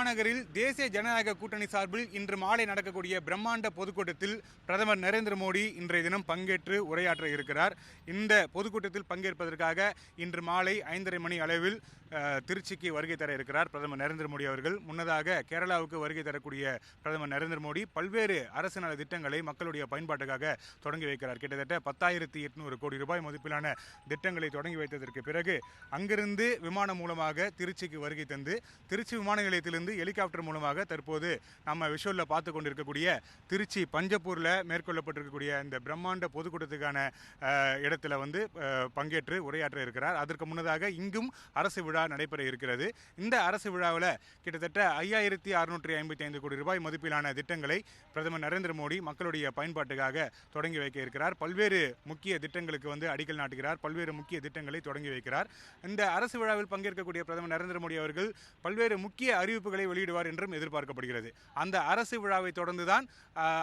மாநகரில் தேசிய ஜனநாயக கூட்டணி சார்பில் இன்று மாலை நடக்கக்கூடிய பிரம்மாண்ட பொதுக்கூட்டத்தில் பிரதமர் நரேந்திர மோடி இன்றைய தினம் பங்கேற்று உரையாற்ற இருக்கிறார். இந்த பொதுக்கூட்டத்தில் பங்கேற்பதற்காக இன்று மாலை 5:30 மணி அளவில் திருச்சிக்கு வருகை தர இருக்கிறார் பிரதமர் நரேந்திர மோடி அவர்கள். முன்னதாக கேரளாவுக்கு வருகை தரக்கூடிய பிரதமர் நரேந்திர மோடி பல்வேறு அரசு நல திட்டங்களை மக்களுடைய பயன்பாட்டுக்காக தொடங்கி வைக்கிறார். கிட்டத்தட்ட 10,800 கோடி ரூபாய் மதிப்பிலான திட்டங்களை தொடங்கி வைத்ததற்கு பிறகு அங்கிருந்து விமானம் மூலமாக திருச்சிக்கு வருகை தந்து திருச்சி விமான நிலையத்திலிருந்து ஹெலிகாப்டர் மூலமாக தற்போது நம்ம விஷுவலில் பார்த்து கொண்டிருக்கக்கூடிய திருச்சி பஞ்சப்பூரில் மேற்கொள்ளப்பட்டிருக்கக்கூடிய இந்த பிரம்மாண்ட பொதுக்கூட்டத்துக்கான இடத்துல பங்கேற்று உரையாற்ற இருக்கிறார். அதற்கு முன்னதாக இங்கும் அரசு விழா நடைபெற இருக்கிறது. இந்த அரசு விழாவில் கிட்டத்தட்ட 5,655 கோடி ரூபாய் மதிப்பிலான திட்டங்களை பிரதமர் நரேந்திர மோடி மக்களுடைய பயன்பாட்டுக்காக தொடங்கி வைக்க இருக்கிறார். பல்வேறு முக்கிய திட்டங்களுக்கு அடிக்கல் நாட்டுகிறார். பல்வேறு முக்கிய திட்டங்களை தொடங்கி வைக்கிறார். இந்த அரசு விழாவில் பங்கேற்கக்கூடிய பிரதமர் நரேந்திர மோடி அவர்கள் பல்வேறு முக்கிய அறிவிப்புகளை வெளியிடுவார் என்றும் எதிர்பார்க்கப்படுகிறது. அந்த அரசு விழாவை தொடர்ந்துதான்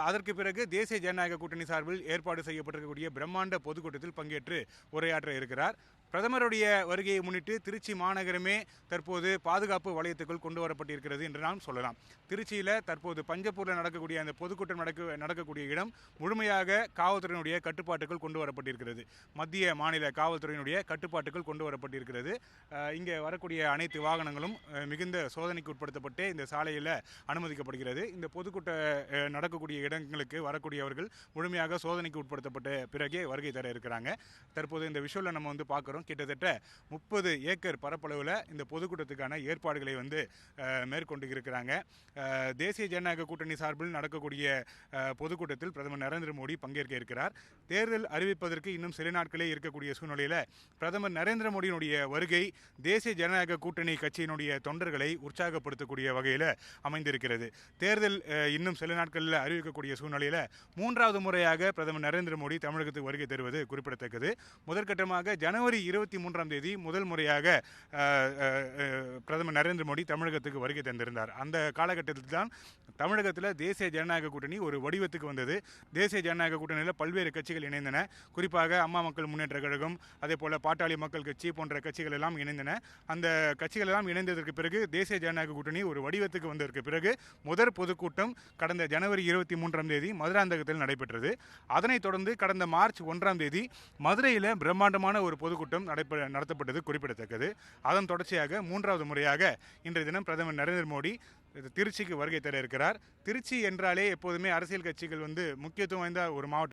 அதற்கு பிறகு தேசிய ஜனநாயக கூட்டணி சார்பில் ஏற்பாடு செய்யப்பட்டிருக்கக்கூடிய பிரம்மாண்ட பொதுக்கூட்டத்தில் பங்கேற்று உரையாற்ற இருக்கிறார். பிரதமருடைய வருகையை முன்னிட்டு திருச்சி மாநகரமே தற்போது பாதுகாப்பு வலயத்துக்குள் கொண்டு வரப்பட்டிருக்கிறது என்று நாம் சொல்லலாம். திருச்சியில் தற்போது பஞ்சப்பூரில் நடக்கக்கூடிய அந்த பொதுக்கூட்டம் நடக்கக்கூடிய இடம் முழுமையாக காவல்துறையினுடைய கட்டுப்பாட்டுக்குள் கொண்டு வரப்பட்டிருக்கிறது. மத்திய மாநில காவல்துறையினுடைய கட்டுப்பாட்டுக்குள் கொண்டு வரப்பட்டிருக்கிறது. இங்கே வரக்கூடிய அனைத்து வாகனங்களும் மிகுந்த சோதனைக்கு உட்படுத்தப்பட்டு இந்த சாலையில் அனுமதிக்கப்படுகிறது. இந்த பொதுக்கூட்ட நடக்கக்கூடிய இடங்களுக்கு வரக்கூடியவர்கள் முழுமையாக சோதனைக்கு உட்படுத்தப்பட்ட பிறகே வருகை தர இருக்கிறாங்க. தற்போது இந்த விஷுவலை நம்ம பார்க்குறோம். கிட்டத்தட்ட 30 ஏக்கர் பரப்பளவில் இந்த பொதுக்கூட்டத்துக்கான ஏற்பாடுகளை மேற்கொண்டு இருக்கிறாங்க. தேசிய ஜனநாயக கூட்டணி சார்பில் நடக்கக்கூடிய பொதுக்கூட்டத்தில் பிரதமர் நரேந்திர மோடி பங்கேற்க இருக்கிறார். தேர்தல் அறிவிப்பதற்கு இன்னும் சில நாட்களே இருக்கக்கூடிய சூழ்நிலையில் பிரதமர் நரேந்திர மோடியினுடைய வருகை தேசிய ஜனநாயக கூட்டணி கட்சியினுடைய தொண்டர்களை உற்சாகப்படுத்தக்கூடிய வகையில் அமைந்திருக்கிறது. தேர்தல் இன்னும் சில நாட்களில் அறிவிக்கக்கூடிய சூழ்நிலையில் 3வது முறையாக பிரதமர் நரேந்திர மோடி தமிழகத்துக்கு வருகை தருவது குறிப்பிடத்தக்கது. முதற்கட்டமாக ஜனவரி 23ஆம் தேதி முதல் முறையாக பிரதமர் நரேந்திர மோடி தமிழகத்துக்கு வருகை தந்திருந்தார். அந்த காலகட்டத்தில் தான் தமிழகத்தில் தேசிய ஜனநாயக கூட்டணி ஒரு வடிவத்துக்கு வந்தது. தேசிய ஜனநாயக கூட்டணியில் பல்வேறு கட்சிகள் இணைந்தன. குறிப்பாக அம்மா மக்கள் முன்னேற்ற கழகம், அதே போல் பாட்டாளி மக்கள் கட்சி போன்ற கட்சிகள் எல்லாம் இணைந்தன. அந்த கட்சிகள் எல்லாம் இணைந்ததற்கு பிறகு தேசிய ஜனநாயக கூட்டணி ஒரு வடிவத்துக்கு வந்ததற்கு பிறகு முதற் பொதுக்கூட்டம் கடந்த ஜனவரி 23ஆம் தேதி மதுராந்தகத்தில் நடைபெற்றது. அதனைத் தொடர்ந்து கடந்த மார்ச் 1ஆம் தேதி மதுரையில் பிரம்மாண்டமான ஒரு பொதுக்கூட்டம் நடத்தப்பட்டது குறிப்பிடத்தக்கது. அதன் தொடர்ச்சியாக 3வது முறையாக இன்றைய தினம் பிரதமர் நரேந்திர மோடி திருச்சிக்கு வருகை தர இருக்கிறார். திருச்சி என்றாலே எப்போதுமே அரசியல் கட்சிகள் முக்கியத்துவம் வாய்ந்த ஒரு மாவட்டம்.